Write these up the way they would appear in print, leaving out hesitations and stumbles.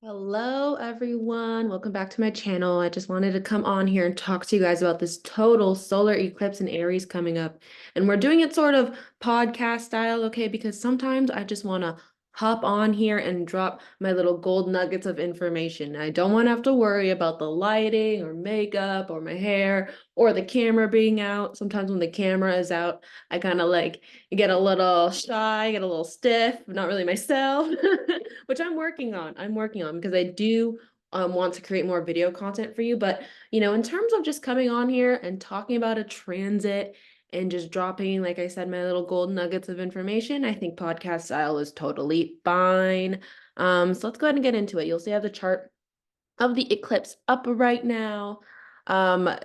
Hello, everyone. Welcome back to my channel. I just wanted to come on here and talk to you guys about this total solar eclipse in Aries coming up. And we're doing it sort of podcast style, okay? Because sometimes I just want to hop on here and drop my little gold nuggets of information. I don't want to have to worry about the lighting or makeup or my hair or the camera being out. Sometimes when the camera is out, I kind of like get a little shy, get a little stiff, not really myself, which I'm working on. I'm working on because I do want to create more video content for you. But, in terms of just coming on here and talking about a transit and just dropping, like I said, my little gold nuggets of information, I think podcast style is totally fine. So let's go ahead and get into it. You'll see I have the chart of the eclipse up right now.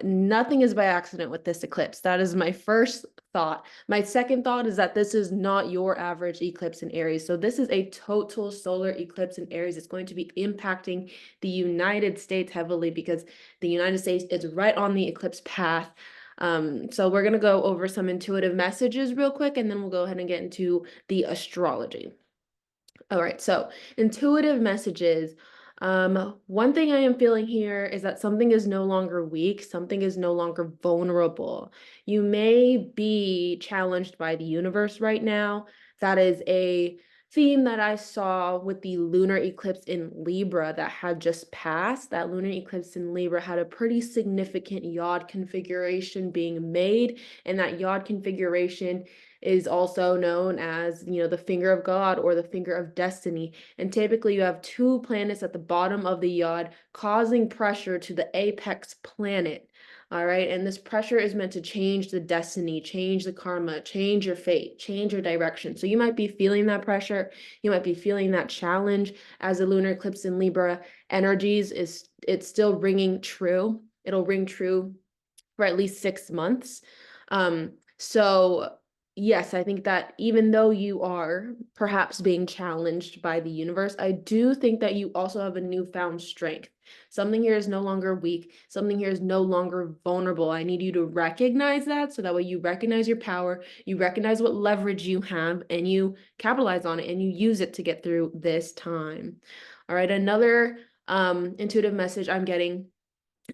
Nothing is by accident with this eclipse. That is my first thought. My second thought is that this is not your average eclipse in Aries. So this is a total solar eclipse in Aries. It's going to be impacting the United States heavily because the United States is right on the eclipse path. So we're going to go over some intuitive messages real quick, and then we'll go ahead and get into the astrology. All right, so intuitive messages. One thing I am feeling here is that something is no longer weak, something is no longer vulnerable. You may be challenged by the universe right now. That is a theme that I saw with the lunar eclipse in Libra that had just passed. That lunar eclipse in Libra had a pretty significant yod configuration being made, and that yod configuration is also known as, the finger of God or the finger of destiny. And typically you have two planets at the bottom of the yod causing pressure to the apex planet. All right. And this pressure is meant to change the destiny, change the karma, change your fate, change your direction. So you might be feeling that pressure. You might be feeling that challenge as the lunar eclipse in Libra energies it's still ringing true. It'll ring true for at least 6 months. So yes, I think that even though you are perhaps being challenged by the universe, I do think that you also have a newfound strength. Something here is no longer weak. Something here is no longer vulnerable. I need you to recognize that so that way you recognize your power, you recognize what leverage you have, and you capitalize on it and you use it to get through this time. All right, another intuitive message I'm getting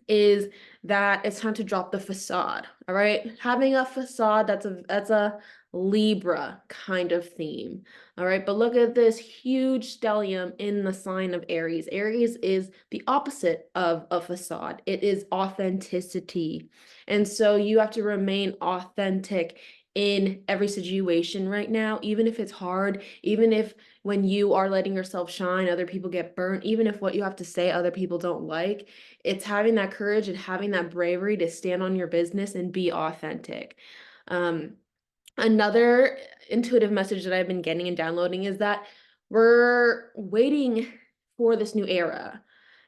is that it's time to drop the facade. All right, having a facade, that's a Libra kind of theme. All right, but look at this huge stellium in the sign of Aries. Aries is the opposite of a facade. It is authenticity. And so you have to remain authentic in every situation right now, even if it's hard, even if when you are letting yourself shine, other people get burnt, even if what you have to say other people don't like. It's having that courage and having that bravery to stand on your business and be authentic. Um, Another intuitive message that I've been getting and downloading is that we're waiting for this new era.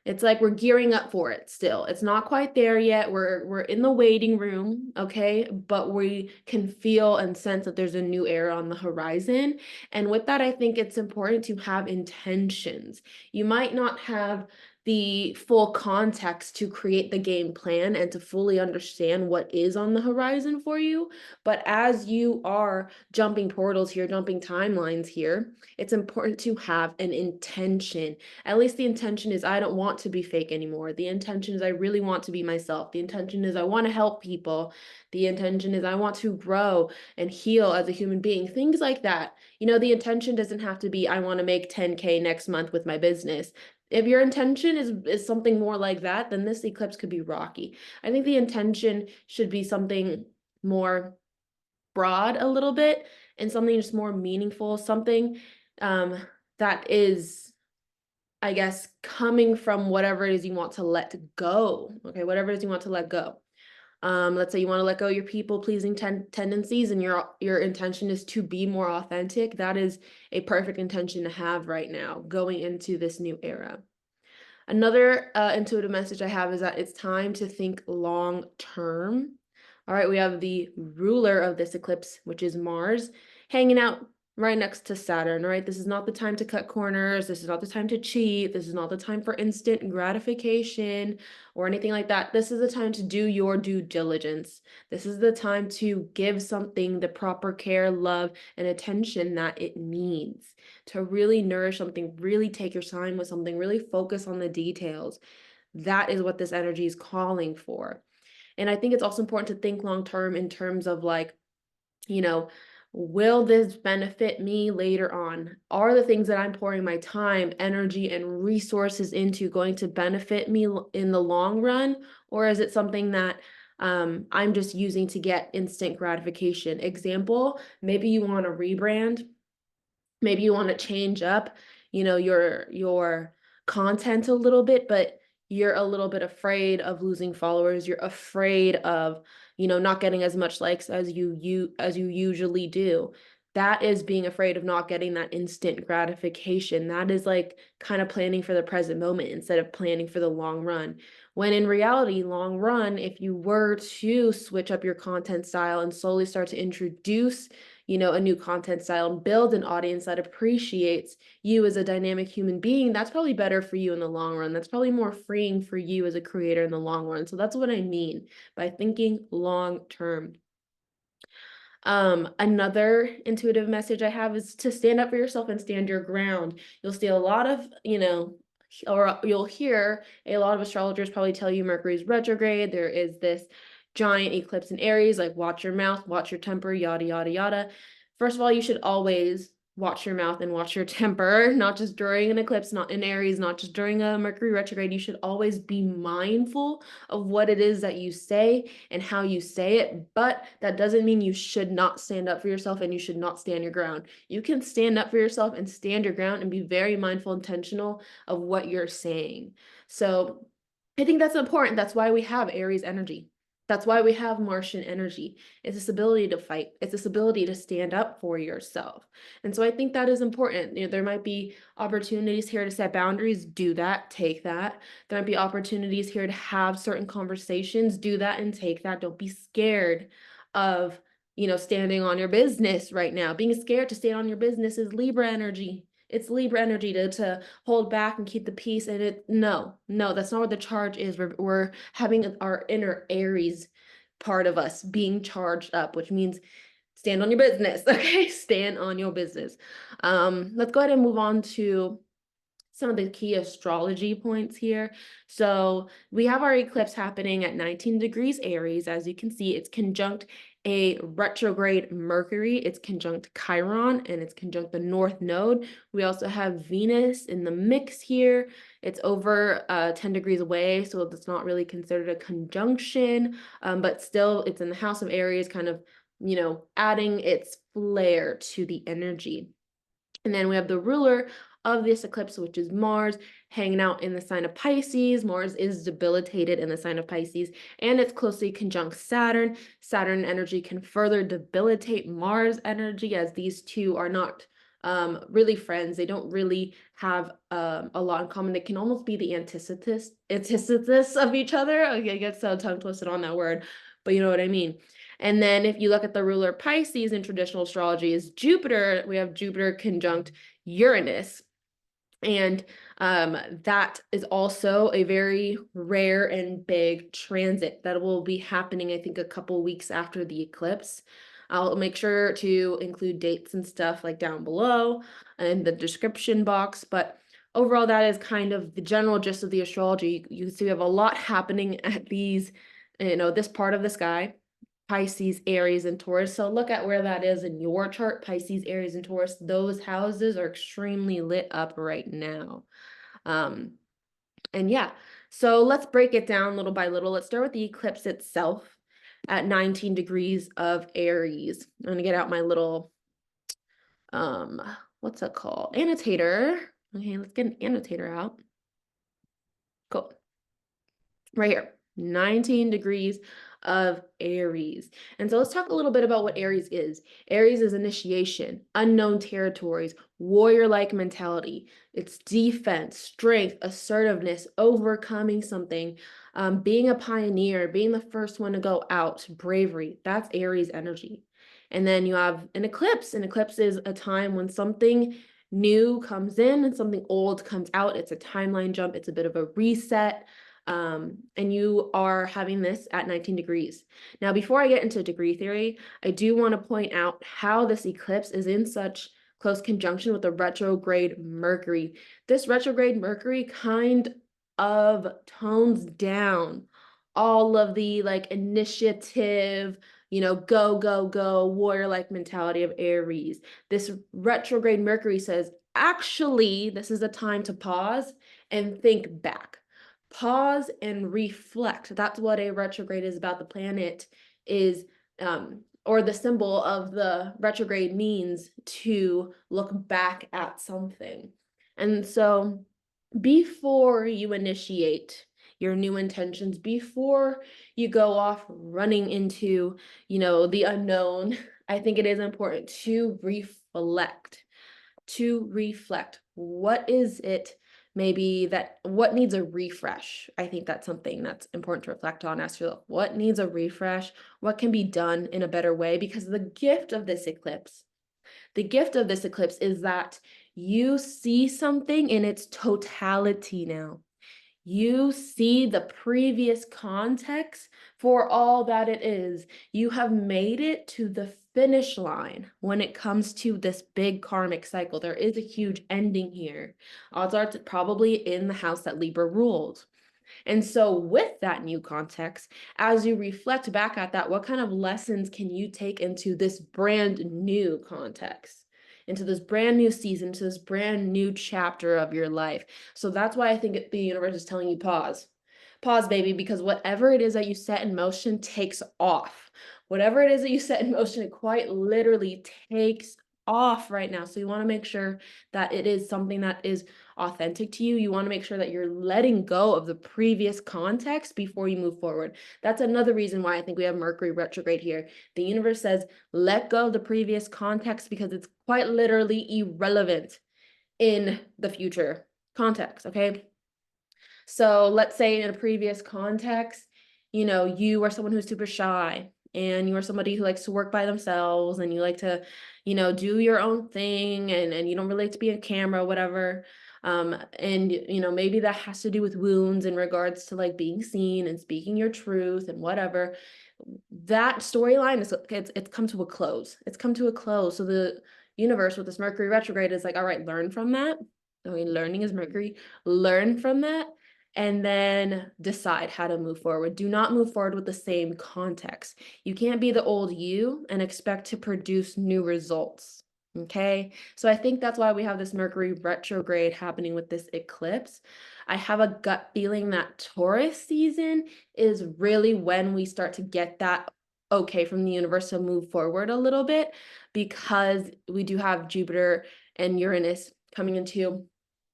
It's like we're gearing up for it still. It's not quite there yet. We're in the waiting room, okay? But we can feel and sense that there's a new era on the horizon. And with that, I think it's important to have intentions. You might not have the full context to create the game plan and to fully understand what is on the horizon for you. But as you are jumping portals here, jumping timelines here, it's important to have an intention. At least the intention is I don't want to be fake anymore. The intention is I really want to be myself. The intention is I want to help people. The intention is I want to grow and heal as a human being. Things like that. The intention doesn't have to be I want to make 10K next month with my business. If your intention is something more like that, then this eclipse could be rocky. I think the intention should be something more broad a little bit and something just more meaningful, something that is, I guess, coming from whatever it is you want to let go. Okay, whatever it is you want to let go. Let's say you want to let go of your people-pleasing tendencies and your intention is to be more authentic. That is a perfect intention to have right now going into this new era. Another intuitive message I have is that it's time to think long term. All right, we have the ruler of this eclipse, which is Mars, hanging out right next to Saturn, right? This is not the time to cut corners. This is not the time to cheat. This is not the time for instant gratification or anything like that. This is the time to do your due diligence. This is the time to give something the proper care, love, and attention that it needs, to really nourish something, really take your time with something, really focus on the details. That is what this energy is calling for. And I think it's also important to think long term in terms of like, you know, will this benefit me later on? Are the things that I'm pouring my time, energy, and resources into going to benefit me in the long run? Or is it something that I'm just using to get instant gratification? Example, maybe you want to rebrand. Maybe you want to change up, your content a little bit, but you're a little bit afraid of losing followers. You're afraid of, not getting as much likes as you usually do. That is being afraid of not getting that instant gratification. That is like kind of planning for the present moment instead of planning for the long run. When in reality, long run, if you were to switch up your content style and slowly start to introduce a new content style and build an audience that appreciates you as a dynamic human being, that's probably better for you in the long run. That's probably more freeing for you as a creator in the long run. So that's what I mean by thinking long term. Another intuitive message I have is to stand up for yourself and stand your ground. You'll see a lot of, or you'll hear a lot of astrologers probably tell you Mercury's retrograde. There is this giant eclipse in Aries, like watch your mouth, watch your temper, yada, yada, yada. First of all, you should always watch your mouth and watch your temper, not just during an eclipse, not in Aries, not just during a Mercury retrograde. You should always be mindful of what it is that you say and how you say it, but that doesn't mean you should not stand up for yourself and you should not stand your ground. You can stand up for yourself and stand your ground and be very mindful, intentional of what you're saying. So I think that's important. That's why we have Aries energy. That's why we have Martian energy. It's this ability to fight. It's this ability to stand up for yourself. And so I think that is important. There might be opportunities here to set boundaries. Do that, take that. There might be opportunities here to have certain conversations. Do that and take that. Don't be scared of, standing on your business right now. Being scared to stand on your business is Libra energy. It's Libra energy to hold back and keep the peace. And no, that's not what the charge is. We're having our inner Aries part of us being charged up, which means stand on your business. Okay, stand on your business. Let's go ahead and move on to some of the key astrology points here. So we have our eclipse happening at 19 degrees Aries. As you can see, it's conjunct a retrograde Mercury, it's conjunct Chiron, and it's conjunct the North Node. We also have Venus in the mix here. It's over 10 degrees away, so it's not really considered a conjunction, but still it's in the house of Aries, kind of, adding its flair to the energy. And then we have the ruler of this eclipse, which is Mars, hanging out in the sign of Pisces. Mars is debilitated in the sign of Pisces, and it's closely conjunct Saturn. Saturn energy can further debilitate Mars energy, as these two are not really friends. They don't really have a lot in common. They can almost be the antithesis of each other. Okay, I get so tongue twisted on that word, but you know what I mean. And then if you look at the ruler Pisces in traditional astrology is Jupiter, we have Jupiter conjunct Uranus. And that is also a very rare and big transit that will be happening, I think, a couple weeks after the eclipse. I'll make sure to include dates and stuff like down below in the description box. But overall, that is kind of the general gist of the astrology. You can see we have a lot happening at these, this part of the sky. Pisces, Aries, and Taurus. So look at where that is in your chart. Pisces, Aries, and Taurus. Those houses are extremely lit up right now. And yeah, so let's break it down little by little. Let's start with the eclipse itself at 19 degrees of Aries. I'm going to get out my little, what's that called? Annotator. Okay, let's get an annotator out. Cool. Right here. 19 degrees of Aries. And so let's talk a little bit about what Aries is. Aries is initiation, unknown territories, warrior-like mentality. It's defense, strength, assertiveness, overcoming something, being a pioneer, being the first one to go out, bravery. That's Aries energy. And then you have an eclipse. An eclipse is a time when something new comes in and something old comes out. It's a timeline jump. It's a bit of a reset. And you are having this at 19 degrees. Now, before I get into degree theory, I do want to point out how this eclipse is in such close conjunction with the retrograde Mercury. This retrograde Mercury kind of tones down all of the like initiative, go, go, go, warrior-like mentality of Aries. This retrograde Mercury says, actually, this is a time to pause and think back. Pause and reflect. That's what a retrograde is about. The planet is, or the symbol of the retrograde means to look back at something. And so before you initiate your new intentions, before you go off running into, the unknown, I think it is important to reflect. What is it maybe what needs a refresh? I think that's something that's important to reflect on. Ask yourself, what needs a refresh? What can be done in a better way? Because the gift of this eclipse is that you see something in its totality now. You see the previous context for all that it is. You have made it to the finish line when it comes to this big karmic cycle. There is a huge ending here. Odds are it's probably in the house that Libra ruled. And so with that new context, as you reflect back at that, what kind of lessons can you take into this brand new context, into this brand new season, to this brand new chapter of your life? So that's why I think the universe is telling you pause. Pause, baby, because whatever it is that you set in motion takes off. Whatever it is that you set in motion, it quite literally takes off right now. So you want to make sure that it is something that is authentic to you. You want to make sure that you're letting go of the previous context before you move forward. That's another reason why I think we have Mercury retrograde here. The universe says, let go of the previous context because it's quite literally irrelevant in the future context, okay? So let's say in a previous context, you are someone who's super shy and you are somebody who likes to work by themselves and you like to, do your own thing and you don't really like to be on camera, whatever. And maybe that has to do with wounds in regards to like being seen and speaking your truth and whatever. That storyline it's come to a close. It's come to a close. So the universe with this Mercury retrograde is like, all right, learn from that. I mean, learning is Mercury. Learn from that and then decide how to move forward. Do not move forward with the same context. You can't be the old you and expect to produce new results. Okay, so I think that's why we have this Mercury retrograde happening with this eclipse. I have a gut feeling that Taurus season is really when we start to get that okay from the universe to move forward a little bit, because we do have Jupiter and Uranus coming into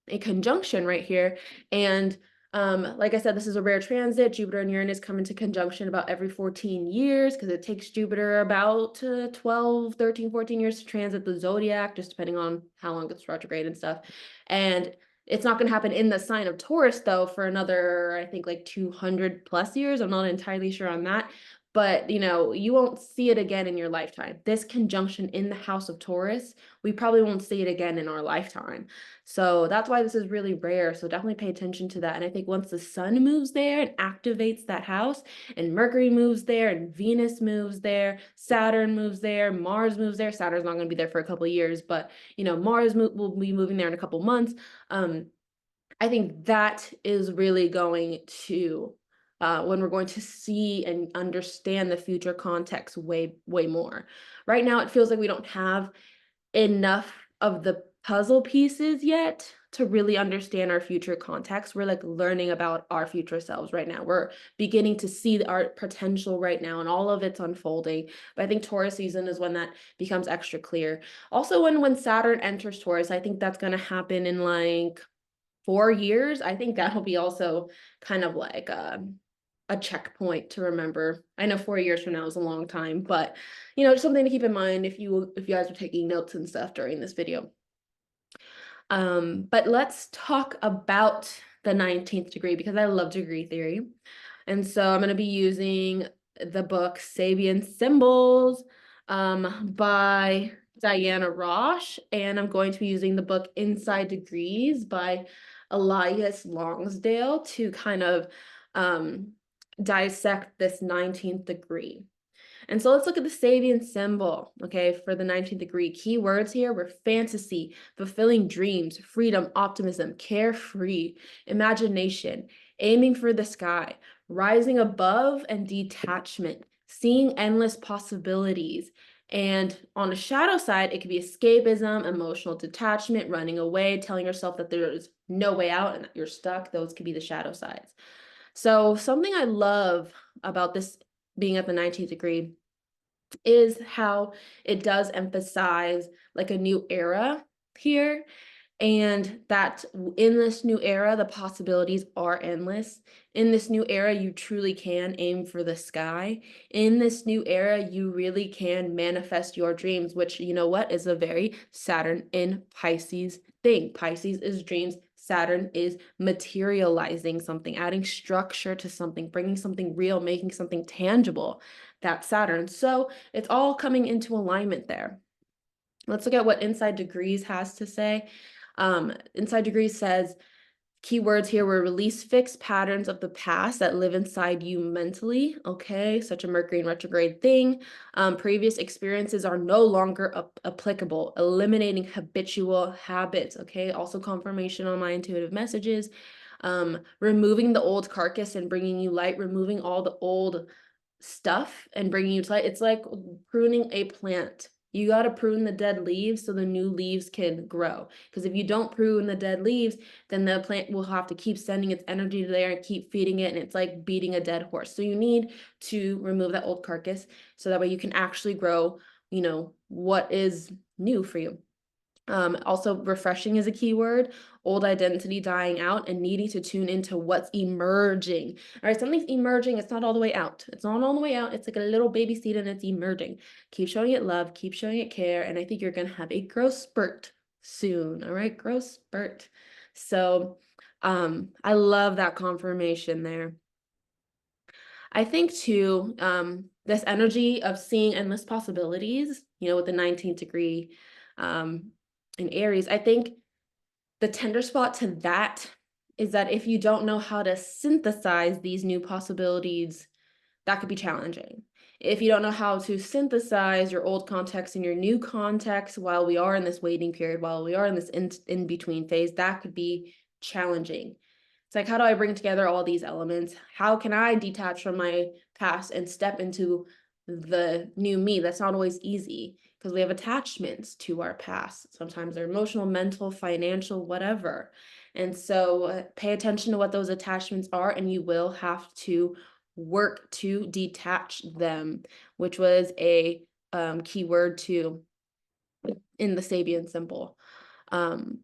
a conjunction right here. And like I said, this is a rare transit. Jupiter and Uranus come into conjunction about every 14 years because it takes Jupiter about 12, 13, 14 years to transit the zodiac, just depending on how long it's retrograde and stuff. And it's not going to happen in the sign of Taurus, though, for another, I think, like 200 plus years. I'm not entirely sure on that. But, you won't see it again in your lifetime. This conjunction in the house of Taurus, we probably won't see it again in our lifetime. So that's why this is really rare. So definitely pay attention to that. And I think once the sun moves there and activates that house, and Mercury moves there, and Venus moves there, Saturn moves there, Mars moves there. Saturn's not going to be there for a couple of years, but Mars will be moving there in a couple months. I think that is really going to when we're going to see and understand the future context way, way more. Right now, it feels like we don't have enough of the puzzle pieces yet to really understand our future context. We're like learning about our future selves right now. We're beginning to see our potential right now, and all of it's unfolding. But I think Taurus season is when that becomes extra clear. Also, when Saturn enters Taurus, I think that's going to happen in like 4 years. I think that'll be also kind of like a checkpoint to remember. I know 4 years from now is a long time, but just something to keep in mind if you guys are taking notes and stuff during this video. But let's talk about the 19th degree because I love degree theory. And so I'm going to be using the book Sabian Symbols by Diana Rosh, and I'm going to be using the book Inside Degrees by Elias Longsdale to kind of dissect this 19th degree. And so let's look at the Sabian symbol, okay, for the 19th degree. Key words here were fantasy, fulfilling dreams, freedom, optimism, carefree, imagination, aiming for the sky, rising above, and detachment, seeing endless possibilities. And on the shadow side, it could be escapism, emotional detachment, running away, telling yourself that there's no way out and that you're stuck. Those could be the shadow sides. So something I love about this being at the 19th degree is how it does emphasize like a new era here, and that in this new era, the possibilities are endless. In this new era, you truly can aim for the sky. In this new era, you really can manifest your dreams, which, you know what, is a very Saturn in Pisces thing. Pisces is dreams. Saturn is materializing something, adding structure to something, bringing something real, making something tangible. That's Saturn. So it's all coming into alignment there. Let's look at what Inside Degrees has to say. Inside Degrees says, keywords here were release fixed patterns of the past that live inside you mentally. Okay, such a Mercury in retrograde thing. Previous experiences are no longer applicable, eliminating habitual habits. Okay, also confirmation on my intuitive messages. Removing the old carcass and bringing you light, removing all the old stuff and bringing you to light. It's like pruning a plant. You got to prune the dead leaves so the new leaves can grow. Because if you don't prune the dead leaves, then the plant will have to keep sending its energy to there and keep feeding it. And it's like beating a dead horse. So you need to remove that old carcass so that way you can actually grow, you know, what is new for you. Also, refreshing is a keyword, old identity dying out and needing to tune into what's emerging. All right, something's emerging. It's not all the way out. It's not all the way out. It's like a little baby seed and it's emerging. Keep showing it love, keep showing it care. And I think you're going to have a growth spurt soon. All right, growth spurt. So I love that confirmation there. I think too, this energy of seeing endless possibilities, you know, with the 19th degree in Aries, I think the tender spot to that is that if you don't know how to synthesize these new possibilities, that could be challenging. If you don't know how to synthesize your old context and your new context while we are in this waiting period, while we are in this in-between phase, that could be challenging. It's like, how do I bring together all these elements? How can I detach from my past and step into the new me? That's not always easy because we have attachments to our past. Sometimes they're emotional, mental, financial, whatever. And so pay attention to what those attachments are, and you will have to work to detach them, which was a keyword too in the Sabian symbol. And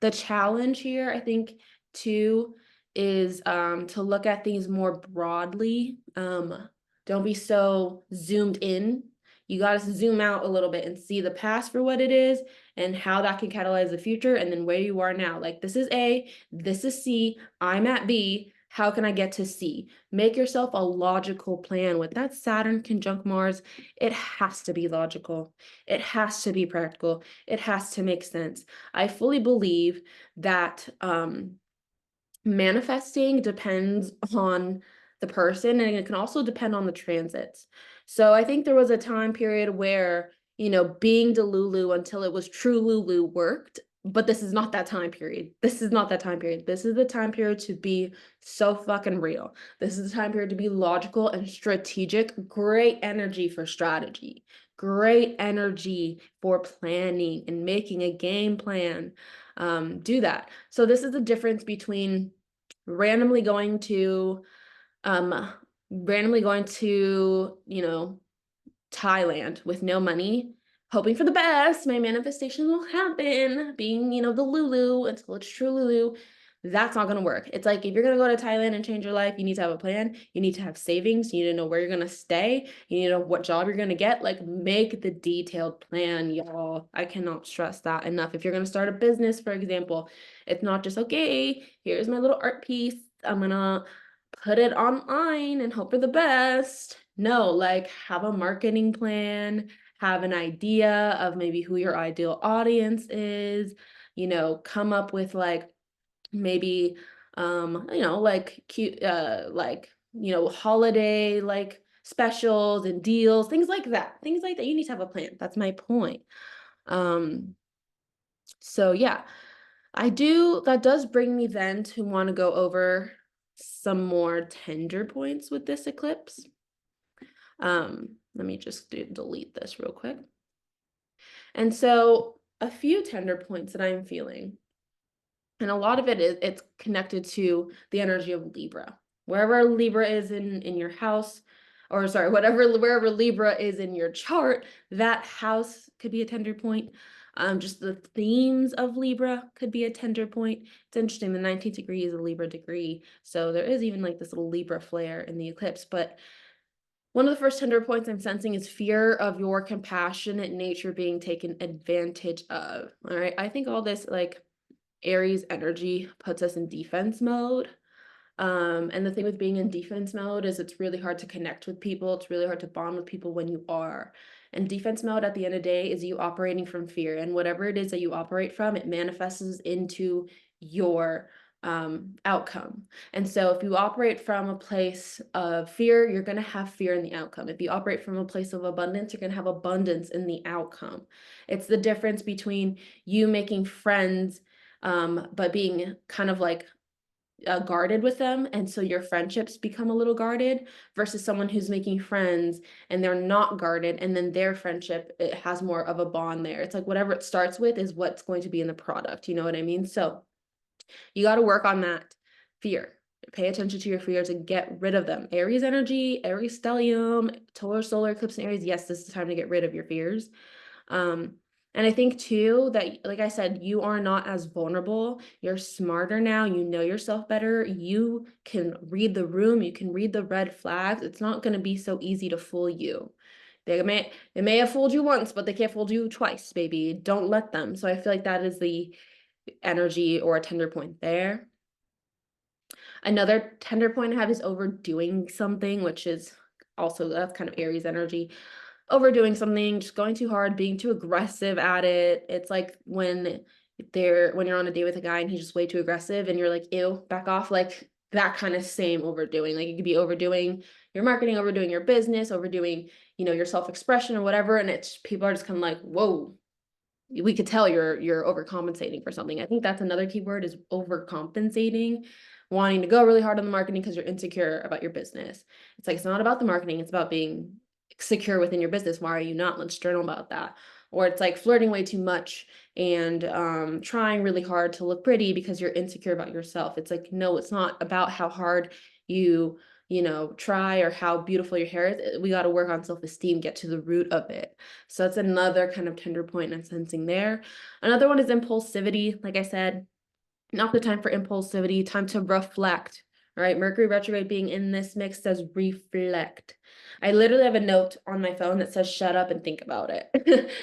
the challenge here, I think, too, is to look at things more broadly. Don't be so zoomed in. You got to zoom out a little bit and see the past for what it is and how that can catalyze the future, and then where you are now. Like, this is A, this is C, I'm at B. How can I get to C? Make yourself a logical plan. With that Saturn conjunct Mars, it has to be logical. It has to be practical. It has to make sense. I fully believe that manifesting depends on the person, and it can also depend on the transits. So I think there was a time period where, you know, being Delulu until it was true Lulu worked, but this is not that time period. This is not that time period. This is the time period to be so fucking real. This is the time period to be logical and strategic. Great energy for strategy. Great energy for planning and making a game plan. Do that. So this is the difference between randomly going to, you know, Thailand with no money, hoping for the best, my manifestation will happen, being, you know, the Lulu until it's true Lulu. That's not going to work. It's like, if you're going to go to Thailand and change your life, you need to have a plan. You need to have savings. You need to know where you're going to stay. You need to know what job you're going to get. Like, make the detailed plan, y'all. I cannot stress that enough. If you're going to start a business, for example, it's not just, okay, here's my little art piece. I'm going to put it online and hope for the best. No, like have a marketing plan, have an idea of maybe who your ideal audience is, come up with like maybe like cute holiday like specials and deals, things like that. Things like that. You need to have a plan. That's my point. Um so yeah, that does bring me then to want to go over some more tender points with this eclipse. Let me just delete this real quick. And so a few tender points that I'm feeling, and a lot of it's connected to the energy of Libra. Wherever Libra is in your house, or sorry, wherever Libra is in your chart, that house could be a tender point. Just the themes of Libra could be a tender point. It's interesting, the 19th degree is a Libra degree, so there is even like this little Libra flare in the eclipse. But one of the first tender points I'm sensing is fear of your compassionate nature being taken advantage of. All right, I think all this like Aries energy puts us in defense mode. And the thing with being in defense mode is it's really hard to connect with people. It's really hard to bond with people when you are. And defense mode at the end of the day is you operating from fear. And whatever it is that you operate from, it manifests into your outcome. And so if you operate from a place of fear, you're going to have fear in the outcome. If you operate from a place of abundance, you're going to have abundance in the outcome. It's the difference between you making friends, but being kind of like guarded with them, and so your friendships become a little guarded, versus someone who's making friends and they're not guarded, and then their friendship, it has more of a bond there. It's like whatever it starts with is what's going to be in the product, you know what I mean? So you got to work on that fear. Pay attention to your fears and get rid of them. Aries energy, Aries stellium, total solar eclipse in Aries. Yes, this is the time to get rid of your fears. And I think too that, like I said, you are not as vulnerable. You're smarter now. You know yourself better. You can read the room. You can read the red flags. It's not going to be so easy to fool you. It may have fooled you once, but they can't fool you twice, baby. Don't let them. So I feel like that is the energy or a tender point there. Another tender point I have is overdoing something, which is also, that's kind of Aries energy. Overdoing something, just going too hard, being too aggressive at it. It's like when you're on a date with a guy and he's just way too aggressive and you're like, ew, back off, like that kind of same overdoing. Like you could be overdoing your marketing, overdoing your business, overdoing, your self-expression or whatever. And it's people are just kind of like, whoa, we could tell you're overcompensating for something. I think that's another key word is overcompensating, wanting to go really hard on the marketing because you're insecure about your business. It's like, it's not about the marketing. It's about being secure within your business. Why are you not? Let's journal about that. Or it's like flirting way too much and trying really hard to look pretty because you're insecure about yourself. It's like, no, it's not about how hard you try or how beautiful your hair is. We got to work on self-esteem, get to the root of it. So that's another kind of tender point I'm sensing there. Another one is impulsivity. Like I said, not the time for impulsivity, time to reflect. All right, Mercury retrograde being in this mix says reflect. I literally have a note on my phone that says shut up and think about it.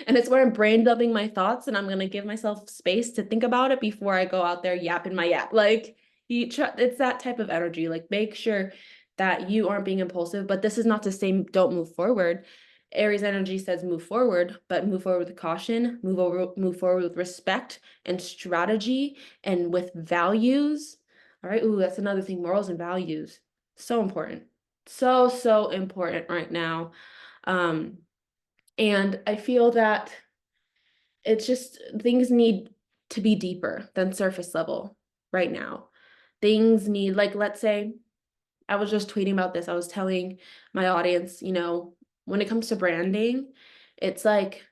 And it's where I'm brain dumping my thoughts and I'm going to give myself space to think about it before I go out there yapping my yap. Like it's that type of energy. Like make sure that you aren't being impulsive, but this is not to say don't move forward. Aries energy says move forward, but move forward with caution, move forward with respect and strategy and with values. All right. Ooh, that's another thing. Morals and values. So important. So important right now. And I feel that it's just things need to be deeper than surface level right now. Things need, like, let's say, I was just tweeting about this. I was telling my audience, when it comes to branding, it's like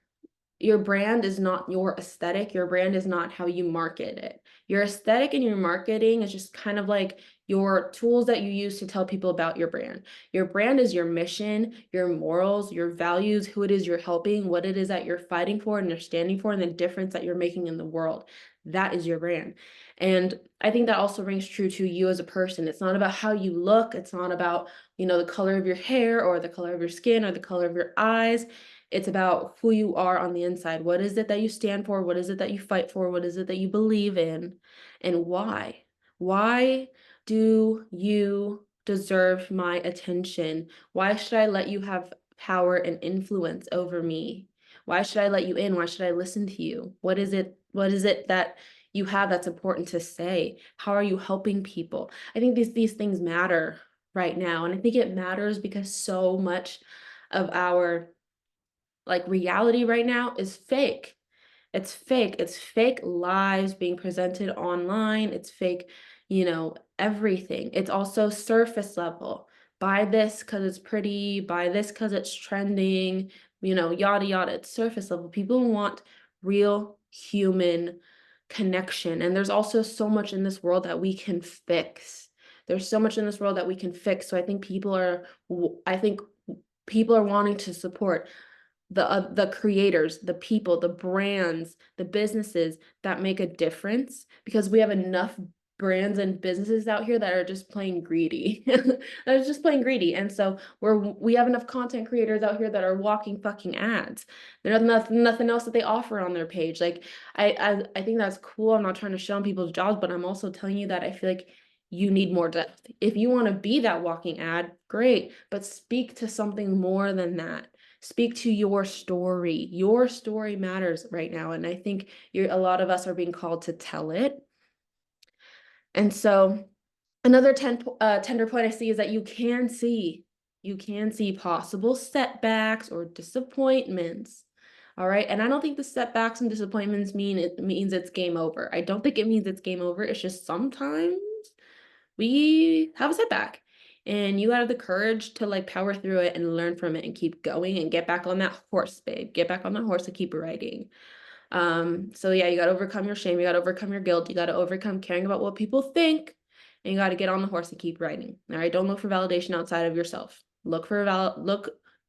your brand is not your aesthetic. Your brand is not how you market it. Your aesthetic and your marketing is just kind of like your tools that you use to tell people about your brand. Your brand is your mission, your morals, your values, who it is you're helping, what it is that you're fighting for and you're standing for, and the difference that you're making in the world. That is your brand. And I think that also rings true to you as a person. It's not about how you look. It's not about, the color of your hair or the color of your skin or the color of your eyes. It's about who you are on the inside. What is it that you stand for? What is it that you fight for? What is it that you believe in? And why? Why deserve my attention? Why should I let you have power and influence over me? Why should I let you in? Why should I listen to you? What is it that you have that's important to say? How are you helping people? I think these things matter right now. And I think it matters because so much of our like reality right now is fake. It's fake. It's fake lives being presented online. It's fake, everything. It's also surface level. Buy this because it's pretty, buy this because it's trending, yada yada. It's surface level. People want real human connection. And there's also so much in this world that we can fix. There's so much in this world that we can fix. So I think people are wanting to support the creators, the people, the brands, the businesses that make a difference, because we have enough brands and businesses out here that are just plain greedy. That are just plain greedy. And so we have enough content creators out here that are walking fucking ads. There's nothing else that they offer on their page. Like I think that's cool. I'm not trying to shit on people's jobs, but I'm also telling you that I feel like you need more depth. If you want to be that walking ad, great, but speak to something more than that. Speak to your story. Your story matters right now. And I think a lot of us are being called to tell it. And so another tender point I see is that you can see possible setbacks or disappointments. All right. And I don't think the setbacks and disappointments means it's game over. I don't think it means it's game over. It's just sometimes we have a setback. And you have the courage to like power through it and learn from it and keep going and get back on that horse, babe. Get back on that horse and keep riding. So yeah, you got to overcome your shame. You got to overcome your guilt. You got to overcome caring about what people think. And you got to get on the horse and keep riding. All right. Don't look for validation outside of yourself. Look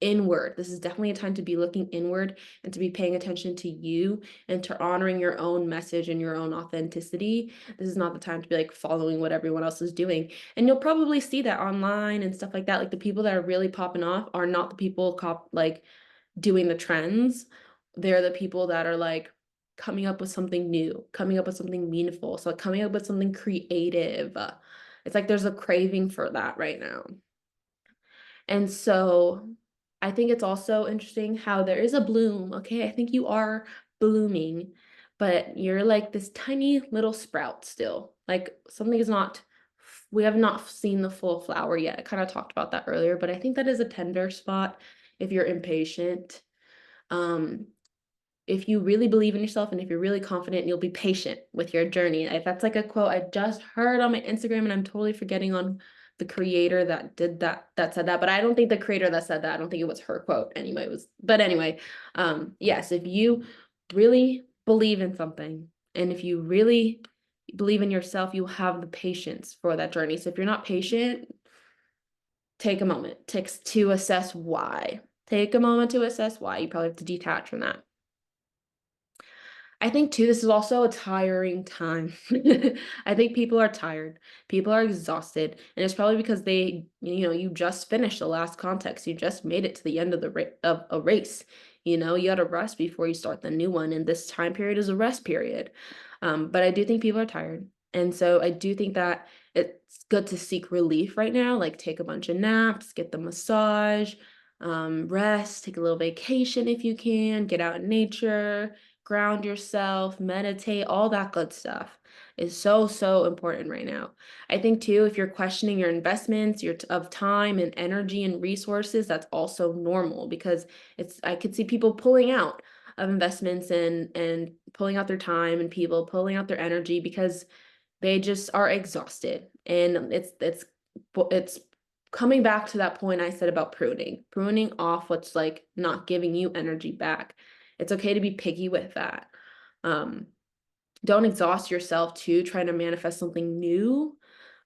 inward. This is definitely a time to be looking inward and to be paying attention to you and to honoring your own message and your own authenticity. This is not the time to be like following what everyone else is doing. And you'll probably see that online and stuff like that. Like the people that are really popping off are not the people like doing the trends. They're the people that are like coming up with something new, coming up with something meaningful. So coming up with something creative. It's like there's a craving for that right now. And so I think it's also interesting how there is a bloom. Okay. I think you are blooming, but you're like this tiny little sprout still. Like we have not seen the full flower yet. I kind of talked about that earlier, but I think that is a tender spot if you're impatient. If you really believe in yourself and if you're really confident, you'll be patient with your journey. If that's like a quote I just heard on my Instagram, and I'm totally forgetting on the creator that did that said that, but I don't think the creator that said that, I don't think it was her quote anyway. Yes, if you really believe in something and if you really believe in yourself, you have the patience for that journey. So if you're not patient, take a moment to assess why. Take a moment to assess why. You probably have to detach from that. I think too, this is also a tiring time. I think people are tired. People are exhausted. And it's probably because you just finished the last context. You just made it to the end of of a race. You got to rest before you start the new one. And this time period is a rest period. But I do think people are tired. And so I do think that it's good to seek relief right now, like take a bunch of naps, get the massage, rest, take a little vacation if you can, get out in nature, ground yourself, meditate, all that good stuff is so, so important right now. I think too, if you're questioning your investments, of time and energy and resources, that's also normal because I could see people pulling out of investments and pulling out their time and people pulling out their energy because they just are exhausted. And it's coming back to that point I said about pruning off what's like not giving you energy back. It's okay to be picky with that. Don't exhaust yourself too trying to manifest something new.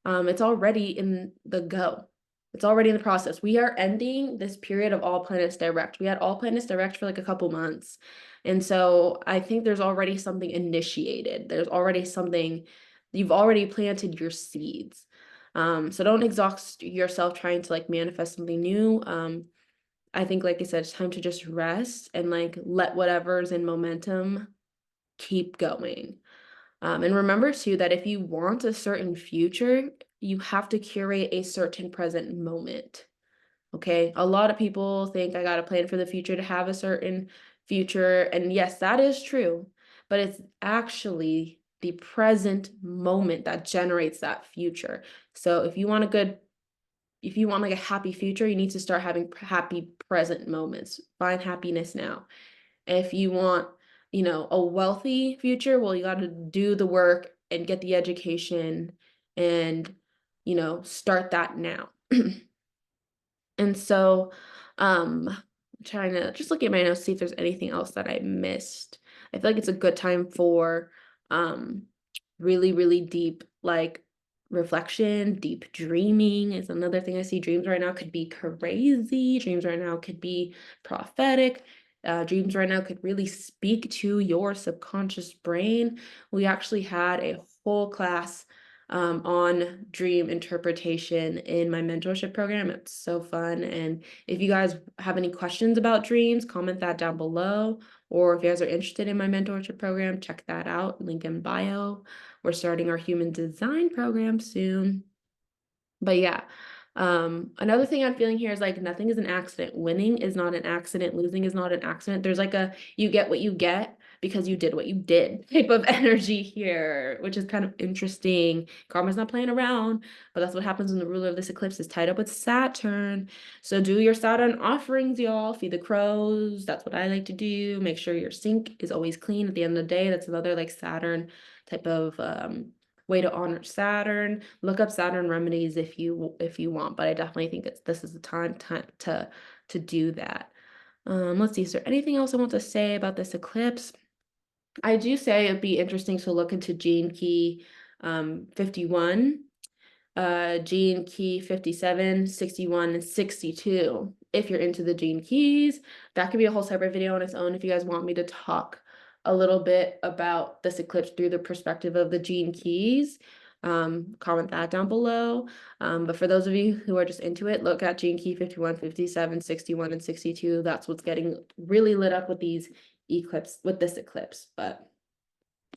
It's already in the go. It's already in the process. We are ending this period of all planets direct. We had all planets direct for like a couple months. And so I think there's already something initiated. There's already something, you've already planted your seeds. So don't exhaust yourself trying to like manifest something new. I think, like I said, it's time to just rest and like let whatever's in momentum keep going. And remember too that if you want a certain future, you have to curate a certain present moment. Okay. A lot of people think I got to plan for the future to have a certain future. And yes, that is true, but it's actually the present moment that generates that future. So if you want like a happy future, you need to start having happy present moments. Find happiness now. If you want, a wealthy future, well, you got to do the work and get the education and, start that now. And so, I'm trying to just look at my notes, see if there's anything else that I missed. I feel like it's a good time for um really, really deep like reflection, deep dreaming is another thing I see. Dreams right now could be crazy. Dreams right now could be prophetic. Dreams right now could really speak to your subconscious brain. We actually had a whole class on dream interpretation in my mentorship program. It's so fun. And if you guys have any questions about dreams, comment that down below. Or if you guys are interested in my mentorship program, check that out. Link in bio. We're starting our human design program soon. But yeah, another thing I'm feeling here is like nothing is an accident. Winning is not an accident. Losing is not an accident. There's like a you get what you get because you did what you did type of energy here, which is kind of interesting. Karma's not playing around, but that's what happens when the ruler of this eclipse is tied up with Saturn. So do your Saturn offerings, y'all. Feed the crows. That's what I like to do. Make sure your sink is always clean at the end of the day. That's another like Saturn type of way to honor Saturn. Look up Saturn remedies if you want, but I definitely think this is the time to do that. Let's see, is there anything else I want to say about this eclipse? I do say it'd be interesting to look into Gene Key 51, Gene Key 57, 61, and 62. If you're into the Gene Keys, that could be a whole separate video on its own if you guys want me to talk a little bit about this eclipse through the perspective of the Gene Keys. Comment that down below. But for those of you who are just into it, look at Gene Key 51, 57, 61, and 62. That's what's getting really lit up with this eclipse. But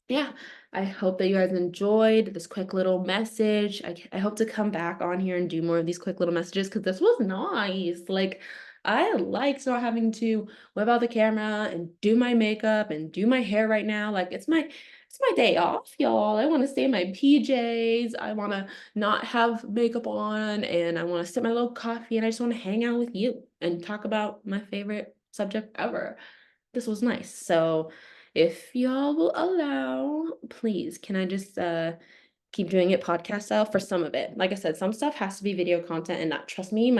yeah, I hope that you guys enjoyed this quick little message. I hope to come back on here and do more of these quick little messages because this was nice. Like, I liked not having to whip out the camera and do my makeup and do my hair right now. Like, it's my day off, y'all. I want to stay in my PJs. I want to not have makeup on and I want to sip my little coffee and I just want to hang out with you and talk about my favorite subject ever. This was nice. So if y'all will allow, please, can I just keep doing it podcast style for some of it? Like I said, some stuff has to be video content and not, trust me,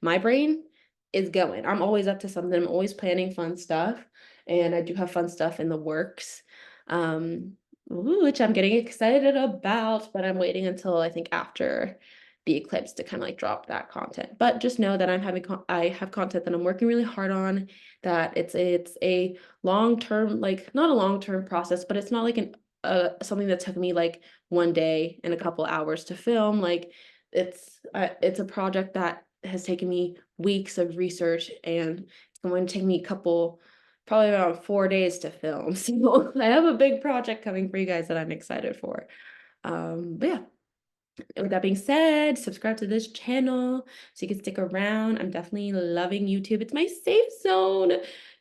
my brain is going. I'm always up to something. I'm always planning fun stuff. And I do have fun stuff in the works. Which I'm getting excited about, but I'm waiting until I think after the eclipse to kind of like drop that content. But just know that I have content that I'm working really hard on, that it's a long-term, like not a long-term process, but it's not like something that took me like one day and a couple hours to film. Like it's a project that has taken me weeks of research and it's going to take me probably around 4 days to film. So I have a big project coming for you guys that I'm excited for. But yeah, with that being said, subscribe to this channel so you can stick around. I'm definitely loving YouTube. It's my safe zone.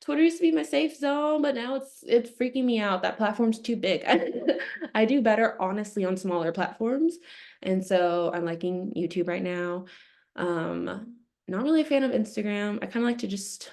Twitter used to be my safe zone, but now it's freaking me out. That platform's too big. I do better, honestly, on smaller platforms. And so I'm liking YouTube right now. Not really a fan of Instagram. I kind of like to just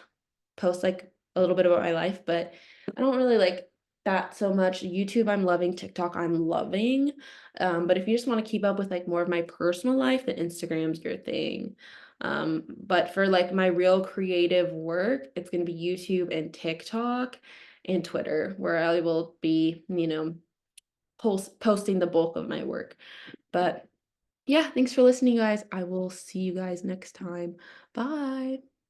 post like a little bit about my life, but I don't really like that so much. YouTube, I'm loving. TikTok, I'm loving. But if you just want to keep up with like more of my personal life, then Instagram's your thing. But for like my real creative work, it's going to be YouTube and TikTok and Twitter, where I will be, posting the bulk of my work. But yeah, thanks for listening, guys. I will see you guys next time. Bye.